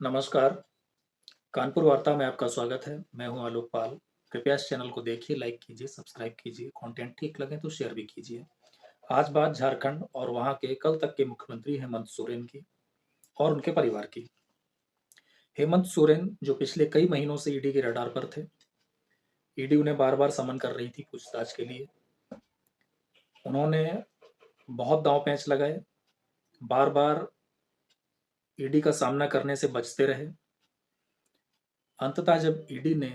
नमस्कार, कानपुर वार्ता में आपका स्वागत है। मैं हूं आलोक पाल। कृपया इस चैनल को देखिए, लाइक कीजिए, सब्सक्राइब कीजिए। कंटेंट ठीक लगे तो शेयर भी कीजिए। आज बात झारखंड और वहां के कल तक के मुख्यमंत्री हेमंत सोरेन की और उनके परिवार की। हेमंत सोरेन जो पिछले कई महीनों से ईडी के रडार पर थे। ईडी उन्हें बार-बार समन कर रही थी पूछताछ के लिए। उन्होंने बहुत दांव-पेंच लगाए, बार-बार ईडी का सामना करने से बचते रहे। अंततः जब ईडी ने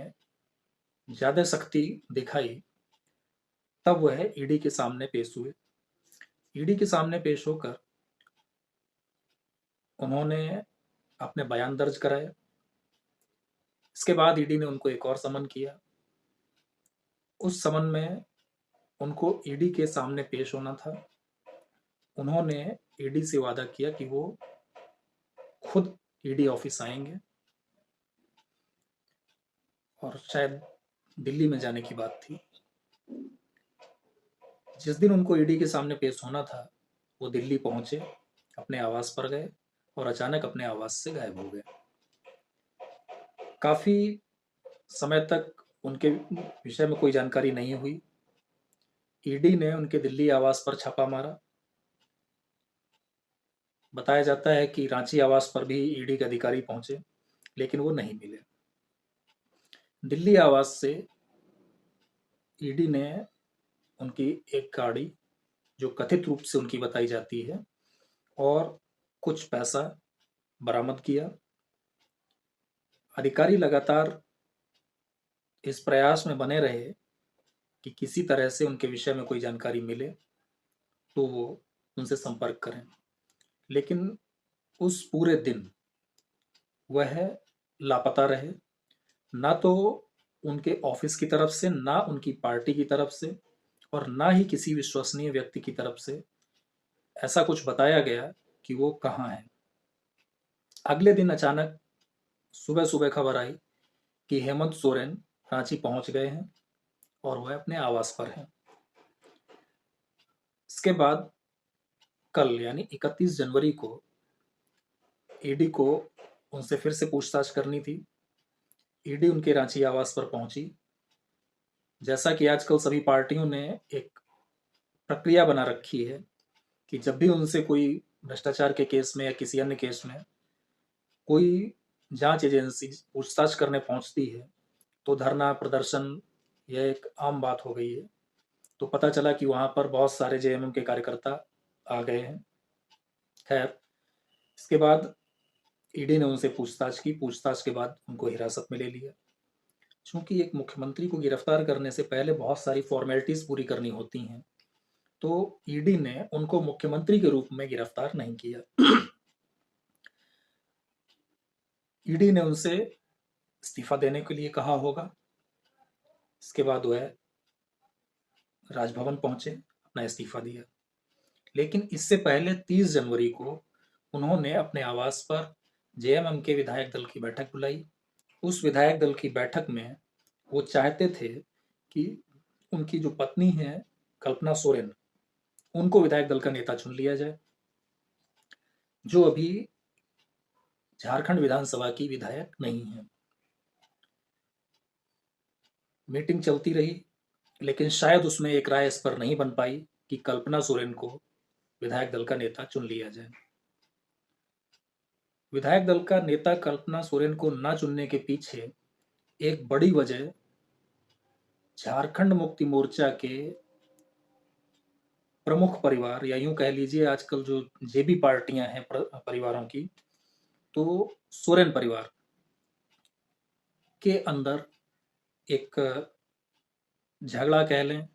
ज़्यादा सख्ती दिखाई, तब वह ईडी के सामने पेश हुए। ईडी के सामने पेश होकर उन्होंने अपने बयान दर्ज कराए। इसके बाद ईडी ने उनको एक और समन किया। उस समन में उनको ईडी के सामने पेश होना था। उन्होंने ईडी से वादा किया कि वो खुद ईडी ऑफिस आएंगे और शायद दिल्ली में जाने की बात थी। जिस दिन उनको ईडी के सामने पेश होना था, वो दिल्ली पहुंचे, अपने आवास पर गए और अचानक अपने आवास से गायब हो गए। काफ़ी समय तक उनके विषय में कोई जानकारी नहीं हुई। ईडी ने उनके दिल्ली आवास पर छापा मारा। बताया जाता है कि रांची आवास पर भी ईडी के अधिकारी पहुंचे, लेकिन वो नहीं मिले। दिल्ली आवास से ईडी ने उनकी एक गाड़ी, जो कथित रूप से उनकी बताई जाती है, और कुछ पैसा बरामद किया। अधिकारी लगातार इस प्रयास में बने रहे कि किसी तरह से उनके विषय में कोई जानकारी मिले तो वो उनसे संपर्क करें, लेकिन उस पूरे दिन वह लापता रहे। ना तो उनके ऑफिस की तरफ से, ना उनकी पार्टी की तरफ से, और ना ही किसी विश्वसनीय व्यक्ति की तरफ से ऐसा कुछ बताया गया कि वो कहाँ हैं। अगले दिन अचानक सुबह सुबह खबर आई कि हेमंत सोरेन रांची पहुंच गए हैं और वह अपने आवास पर हैं। इसके बाद कल यानी 31 जनवरी को ईडी को उनसे फिर से पूछताछ करनी थी। ईडी उनके रांची आवास पर पहुंची। जैसा कि आजकल सभी पार्टियों ने एक प्रक्रिया बना रखी है कि जब भी उनसे कोई भ्रष्टाचार के केस में या किसी अन्य केस में कोई जांच एजेंसी पूछताछ करने पहुंचती है, तो धरना प्रदर्शन यह एक आम बात हो गई है। तो पता चला कि वहां पर बहुत सारे जेएमएम के कार्यकर्ता आ गए हैं। खैर, इसके बाद ईडी ने उनसे पूछताछ की। पूछताछ के बाद उनको हिरासत में ले लिया। चूंकि एक मुख्यमंत्री को गिरफ्तार करने से पहले बहुत सारी फॉर्मेलिटीज पूरी करनी होती हैं, तो ईडी ने उनको मुख्यमंत्री के रूप में गिरफ्तार नहीं किया। ईडी ने उनसे इस्तीफा देने के लिए कहा होगा। इसके बाद वह राजभवन पहुंचे, अपना इस्तीफा दिया। लेकिन इससे पहले 30 जनवरी को उन्होंने अपने आवास पर जेएमएम के विधायक दल की बैठक बुलाई। उस विधायक दल की बैठक में वो चाहते थे कि उनकी जो पत्नी है कल्पना सोरेन, उनको विधायक दल का नेता चुन लिया जाए, जो अभी झारखंड विधानसभा की विधायक नहीं है। मीटिंग चलती रही, लेकिन शायद उसमें एक राय इस पर नहीं बन पाई कि कल्पना सोरेन को विधायक दल का नेता चुन लिया जाए। विधायक दल का नेता कल्पना सोरेन को न चुनने के पीछे एक बड़ी वजह झारखंड मुक्ति मोर्चा के प्रमुख परिवार, या यूं कह लीजिए आजकल जो जेबी पार्टियां हैं परिवारों की, तो सोरेन परिवार के अंदर एक झगड़ा कह लें,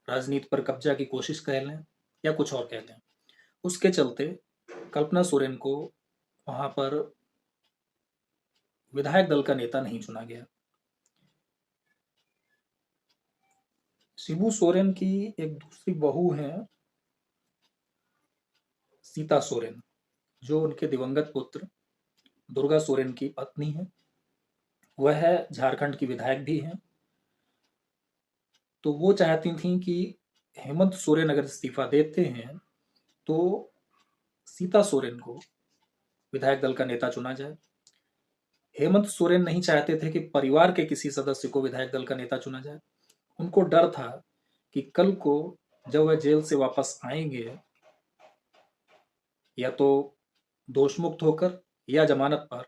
राजनीति पर कब्जा की कोशिश कह लें, या कुछ और कह लें। उसके चलते कल्पना सोरेन को वहां पर विधायक दल का नेता नहीं चुना गया। शिबू सोरेन की एक दूसरी बहू है सीता सोरेन, जो उनके दिवंगत पुत्र दुर्गा सोरेन की पत्नी है। वह झारखंड की विधायक भी हैं। तो वो चाहती थी कि हेमंत सोरेन अगर इस्तीफा देते हैं तो सीता सोरेन को विधायक दल का नेता चुना जाए। हेमंत सोरेन नहीं चाहते थे कि परिवार के किसी सदस्य को विधायक दल का नेता चुना जाए। उनको डर था कि कल को जब वह जेल से वापस आएंगे, या तो दोष मुक्त होकर या जमानत पर,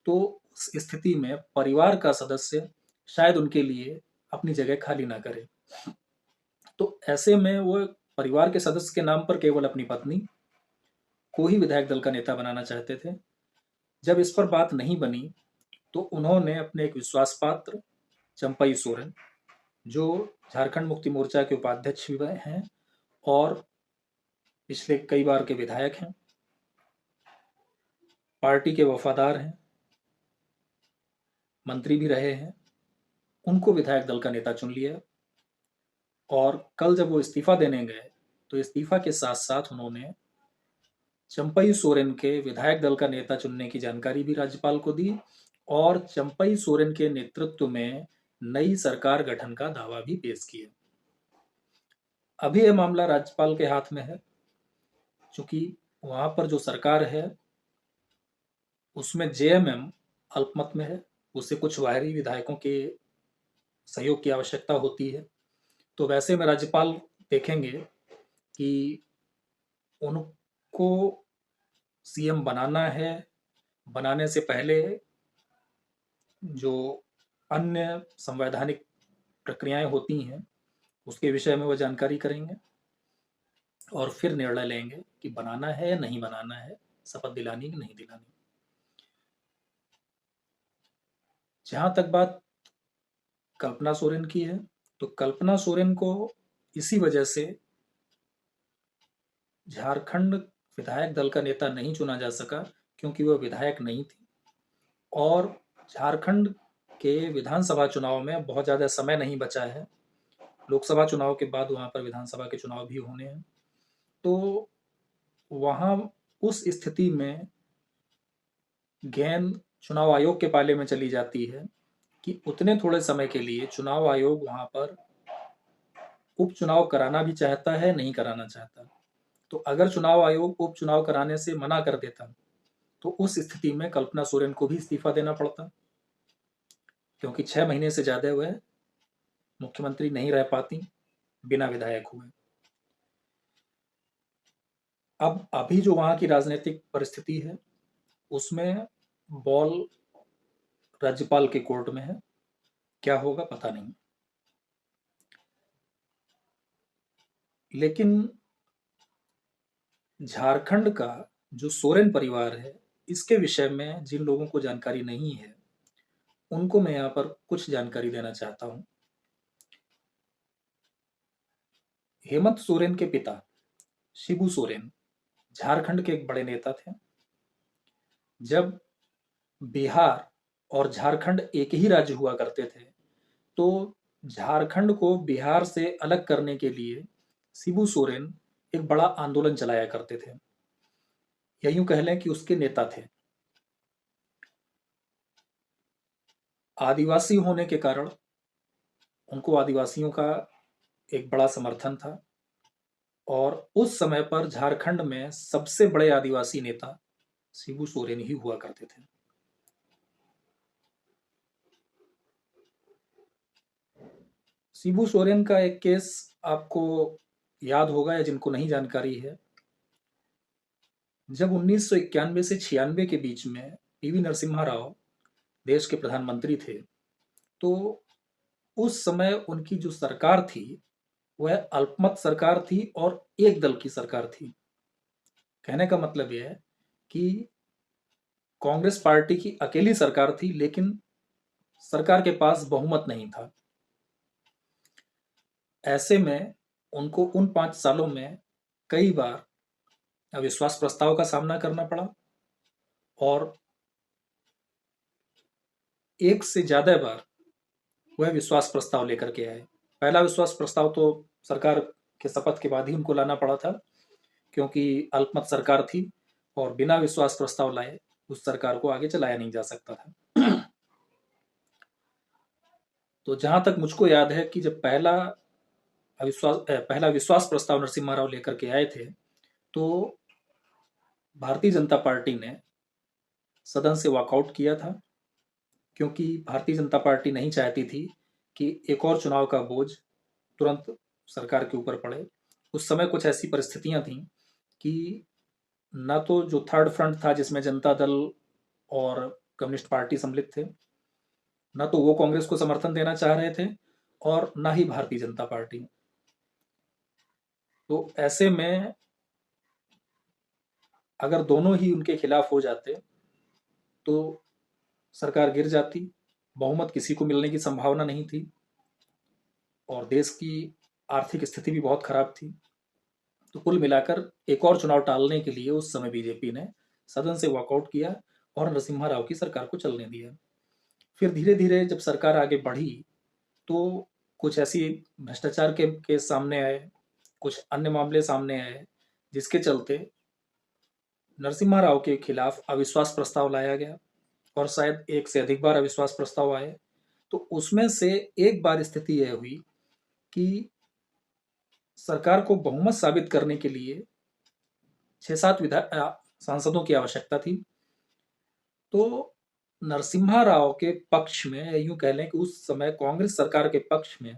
तो उस स्थिति में परिवार का सदस्य शायद उनके लिए अपनी जगह खाली ना करे। तो ऐसे में वो परिवार के सदस्य के नाम पर केवल अपनी पत्नी को ही विधायक दल का नेता बनाना चाहते थे। जब इस पर बात नहीं बनी, तो उन्होंने अपने एक विश्वास पात्र चंपई सोरेन, जो झारखंड मुक्ति मोर्चा के उपाध्यक्ष भी हैं और पिछले कई बार के विधायक हैं, पार्टी के वफादार हैं, मंत्री भी रहे हैं, उनको विधायक दल का नेता चुन लिया। और कल जब वो इस्तीफा देने गए, तो इस्तीफा के साथ साथ उन्होंने चंपई सोरेन के विधायक दल का नेता चुनने की जानकारी भी राज्यपाल को दी और चंपई सोरेन के नेतृत्व में नई सरकार गठन का दावा भी पेश किया। अभी यह मामला राज्यपाल के हाथ में है, क्योंकि वहां पर जो सरकार है उसमें जेएमएम अल्पमत में है, उसे कुछ बाहरी विधायकों के सहयोग की आवश्यकता होती है। तो वैसे में राज्यपाल देखेंगे कि उनको सीएम बनाना है, बनाने से पहले जो अन्य संवैधानिक प्रक्रियाएं होती हैं उसके विषय में वो जानकारी करेंगे और फिर निर्णय लेंगे कि बनाना है या नहीं बनाना है, शपथ दिलानी कि नहीं दिलानी। जहां तक बात कल्पना सोरेन की है, तो कल्पना सोरेन को इसी वजह से झारखंड विधायक दल का नेता नहीं चुना जा सका, क्योंकि वह विधायक नहीं थी और झारखंड के विधानसभा चुनाव में बहुत ज़्यादा समय नहीं बचा है। लोकसभा चुनाव के बाद वहाँ पर विधानसभा के चुनाव भी होने हैं। तो वहाँ उस स्थिति में गेंद चुनाव आयोग के पाले में चली जाती है कि उतने थोड़े समय के लिए चुनाव आयोग वहाँ पर उपचुनाव कराना भी चाहता है, नहीं कराना चाहता। तो अगर चुनाव आयोग उपचुनाव कराने से मना कर देता, तो उस स्थिति में कल्पना सोरेन को भी इस्तीफा देना पड़ता, क्योंकि 6 महीने से ज्यादा वह मुख्यमंत्री नहीं रह पाती बिना विधायक हुए। अब अभी जो वहां की राजनीतिक परिस्थिति है उसमें बॉल राज्यपाल के कोर्ट में है, क्या होगा पता नहीं। लेकिन झारखंड का जो सोरेन परिवार है, इसके विषय में जिन लोगों को जानकारी नहीं है उनको मैं यहाँ पर कुछ जानकारी देना चाहता हूँ। हेमंत सोरेन के पिता शिबू सोरेन झारखंड के एक बड़े नेता थे। जब बिहार और झारखंड एक ही राज्य हुआ करते थे, तो झारखंड को बिहार से अलग करने के लिए शिबू सोरेन एक बड़ा आंदोलन चलाया करते थे, या यूं कह लें कि उसके नेता थे। आदिवासी होने के कारण उनको आदिवासियों का एक बड़ा समर्थन था और उस समय पर झारखंड में सबसे बड़े आदिवासी नेता शिबू सोरेन ही हुआ करते थे। शिबू सोरेन का एक केस आपको याद होगा, या जिनको नहीं जानकारी है, जब 1991 से 96 के बीच में पीवी नरसिम्हा राव देश के प्रधानमंत्री थे, तो उस समय उनकी जो सरकार थी वह अल्पमत सरकार थी और एक दल की सरकार थी। कहने का मतलब यह है कि कांग्रेस पार्टी की अकेली सरकार थी, लेकिन सरकार के पास बहुमत नहीं था। ऐसे में उनको उन 5 सालों में कई बार अविश्वास प्रस्ताव का सामना करना पड़ा और एक से ज्यादा बार वह विश्वास प्रस्ताव लेकर के आए। पहला विश्वास प्रस्ताव तो सरकार के शपथ के बाद ही उनको लाना पड़ा था, क्योंकि अल्पमत सरकार थी और बिना विश्वास प्रस्ताव लाए उस सरकार को आगे चलाया नहीं जा सकता था। तो जहां तक मुझको याद है कि जब पहला विश्वास प्रस्ताव नरसिम्हा राव लेकर के आए थे, तो भारतीय जनता पार्टी ने सदन से वॉकआउट किया था क्योंकि भारतीय जनता पार्टी नहीं चाहती थी कि एक और चुनाव का बोझ तुरंत सरकार के ऊपर पड़े। उस समय कुछ ऐसी परिस्थितियां थीं कि ना तो जो थर्ड फ्रंट था जिसमें जनता दल और कम्युनिस्ट पार्टी सम्मिलित थे, ना तो वो कांग्रेस को समर्थन देना चाह रहे थे और ना ही भारतीय जनता पार्टी। तो ऐसे में अगर दोनों ही उनके खिलाफ हो जाते तो सरकार गिर जाती, बहुमत किसी को मिलने की संभावना नहीं थी और देश की आर्थिक स्थिति भी बहुत खराब थी। तो कुल मिलाकर एक और चुनाव टालने के लिए उस समय बीजेपी ने सदन से वॉकआउट किया और नरसिम्हा राव की सरकार को चलने दिया। फिर धीरे धीरे जब सरकार आगे बढ़ी तो कुछ ऐसी भ्रष्टाचार के केस सामने आए, कुछ अन्य मामले सामने आए, जिसके चलते नरसिम्हा राव के खिलाफ अविश्वास प्रस्ताव लाया गया और शायद एक से अधिक बार अविश्वास प्रस्ताव आए। तो उसमें से एक बार स्थिति यह हुई कि सरकार को बहुमत साबित करने के लिए 6-7 सांसदों की आवश्यकता थी। तो नरसिम्हा राव के पक्ष में, यूं कह लें कि उस समय कांग्रेस सरकार के पक्ष में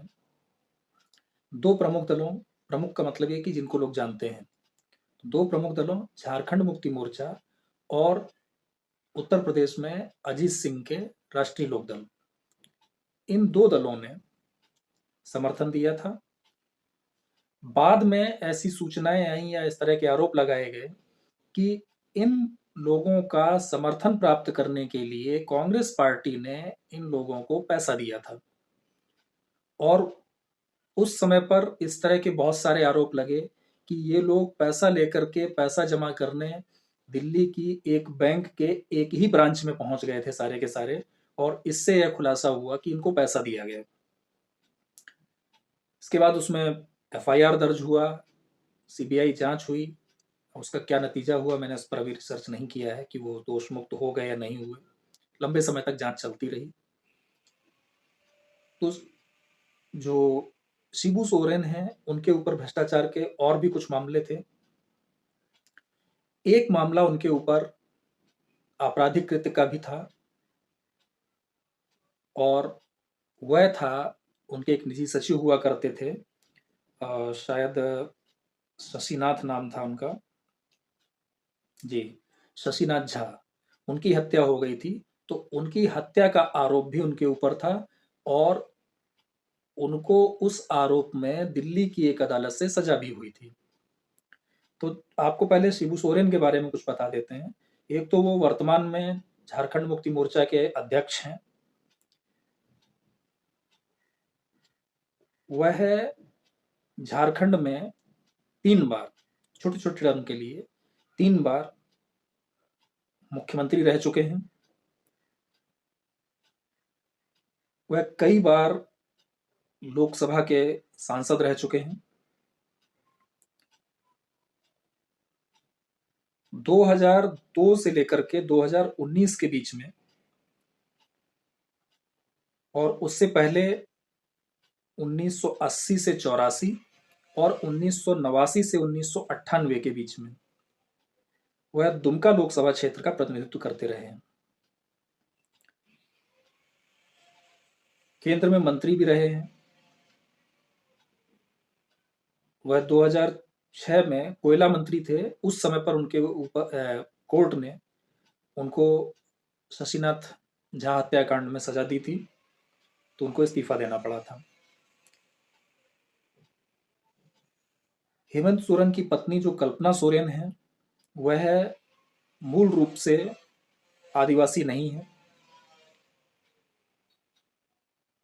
दो प्रमुख दलों, प्रमुख का मतलब ये कि जिनको लोग जानते हैं, दो प्रमुख दलों झारखंड मुक्ति मोर्चा और उत्तर प्रदेश में अजीत सिंह के राष्ट्रीय लोकदल, इन दो दलों ने समर्थन दिया था। बाद में ऐसी सूचनाएं आई या इस तरह के आरोप लगाए गए कि इन लोगों का समर्थन प्राप्त करने के लिए कांग्रेस पार्टी ने इन लोगों को पैसा दिया था और उस समय पर इस तरह के बहुत सारे आरोप लगे कि ये लोग पैसा लेकर के, पैसा जमा करने दिल्ली की एक बैंक के एक ही ब्रांच में पहुंच गए थे सारे के सारे, और इससे यह खुलासा हुआ कि इनको पैसा दिया गया। इसके बाद उसमें एफआईआर दर्ज हुआ, सीबीआई जांच हुई। उसका क्या नतीजा हुआ मैंने उस पर अभी रिसर्च नहीं किया है कि वो दोष मुक्त हो गए या नहीं हुए। लंबे समय तक जांच चलती रही। तो जो शिबू सोरेन हैं उनके ऊपर भ्रष्टाचार के और भी कुछ मामले थे। एक मामला उनके ऊपर आपराधिक कृत्य का भी था और वह था, उनके एक निजी सचिव हुआ करते थे, शायद शशिनाथ नाम था उनका, जी, शशिनाथ झा। उनकी हत्या हो गई थी। तो उनकी हत्या का आरोप भी उनके ऊपर था और उनको उस आरोप में दिल्ली की एक अदालत से सजा भी हुई थी। तो आपको पहले शिबू सोरेन के बारे में कुछ बता देते हैं। एक तो वो वर्तमान में झारखंड मुक्ति मोर्चा के अध्यक्ष हैं। वह झारखंड में 3 बार, छोटे छोटे टर्म के लिए 3 बार मुख्यमंत्री रह चुके हैं। वह कई बार लोकसभा के सांसद रह चुके हैं। 2002 से लेकर के 2019 के बीच में और उससे पहले 1980 से 84 और 1989 से 1998 के बीच में वह दुमका लोकसभा क्षेत्र का प्रतिनिधित्व करते रहे हैं। केंद्र में मंत्री भी रहे हैं। वह 2006 में कोयला मंत्री थे। उस समय पर उनके ऊपर कोर्ट ने उनको शशिनाथ झा हत्याकांड में सजा दी थी, तो उनको इस्तीफा देना पड़ा था। हेमंत सोरेन की पत्नी जो कल्पना सोरेन है, वह मूल रूप से आदिवासी नहीं है,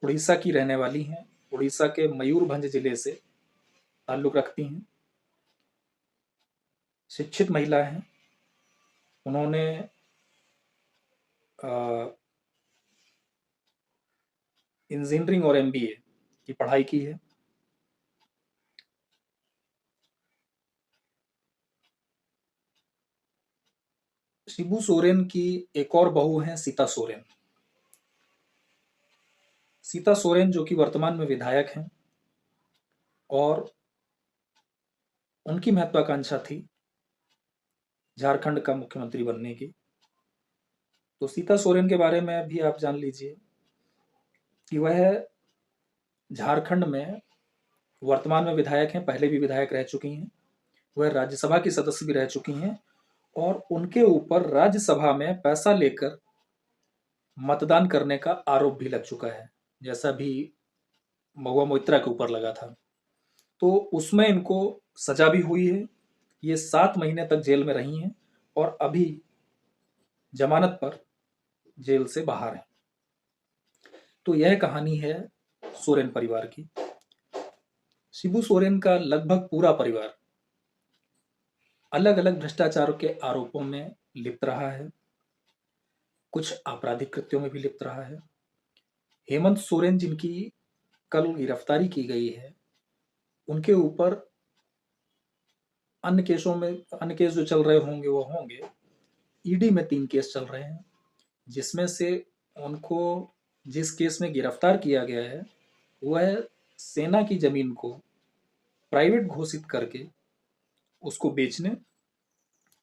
उड़ीसा की रहने वाली हैं। उड़ीसा के मयूरभंज जिले से ताल्लुक रखती हैं। शिक्षित महिला हैं। उन्होंने इंजीनियरिंग और एमबीए की पढ़ाई की है। शिबू सोरेन की एक और बहू हैं सीता सोरेन। सीता सोरेन जो कि वर्तमान में विधायक हैं और उनकी महत्वाकांक्षा थी झारखंड का मुख्यमंत्री बनने की। तो सीता सोरेन के बारे में भी आप जान लीजिए कि वह झारखंड में वर्तमान में विधायक हैं, पहले भी विधायक रह चुकी हैं। वह राज्यसभा की सदस्य भी रह चुकी हैं और उनके ऊपर राज्यसभा में पैसा लेकर मतदान करने का आरोप भी लग चुका है, जैसा भी महुआ मोइत्रा के ऊपर लगा था। तो उसमें इनको सजा भी हुई है। ये 7 महीने तक जेल में रही हैं और अभी जमानत पर जेल से बाहर हैं। तो यह कहानी है सोरेन परिवार की। शिबू सोरेन का लगभग पूरा परिवार अलग अलग भ्रष्टाचार के आरोपों में लिप्त रहा है, कुछ आपराधिक कृत्यों में भी लिप्त रहा है। हेमंत सोरेन जिनकी कल गिरफ्तारी की गई है, उनके ऊपर अन्य केस जो चल रहे होंगे वो होंगे। ईडी में 3 केस चल रहे हैं, जिसमें से उनको जिस केस में गिरफ्तार किया गया है वह सेना की जमीन को प्राइवेट घोषित करके उसको बेचने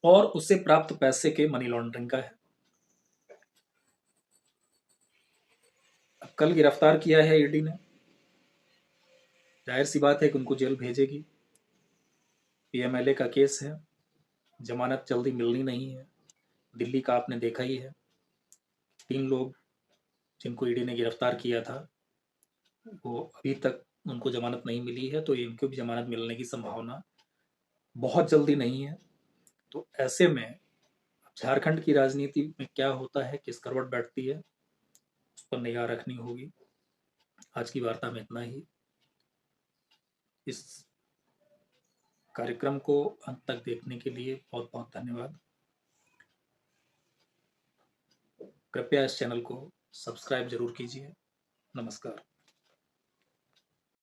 और उससे प्राप्त पैसे के मनी लॉन्ड्रिंग का है। अब कल गिरफ्तार किया है ईडी ने, जाहिर सी बात है कि उनको जेल भेजेगी। पीएमएलए का केस है, जमानत जल्दी मिलनी नहीं है। दिल्ली का आपने देखा ही है, 3 लोग जिनको ईडी ने गिरफ्तार किया था वो अभी तक उनको जमानत नहीं मिली है, तो इनको भी जमानत मिलने की संभावना बहुत जल्दी नहीं है। तो ऐसे में झारखंड की राजनीति में क्या होता है, किस करवट बैठती है, उस पर निगाह रखनी होगी। आज की वार्ता में इतना ही। इस कार्यक्रम को अंत तक देखने के लिए बहुत बहुत धन्यवाद। कृपया इस चैनल को सब्सक्राइब जरूर कीजिए। नमस्कार।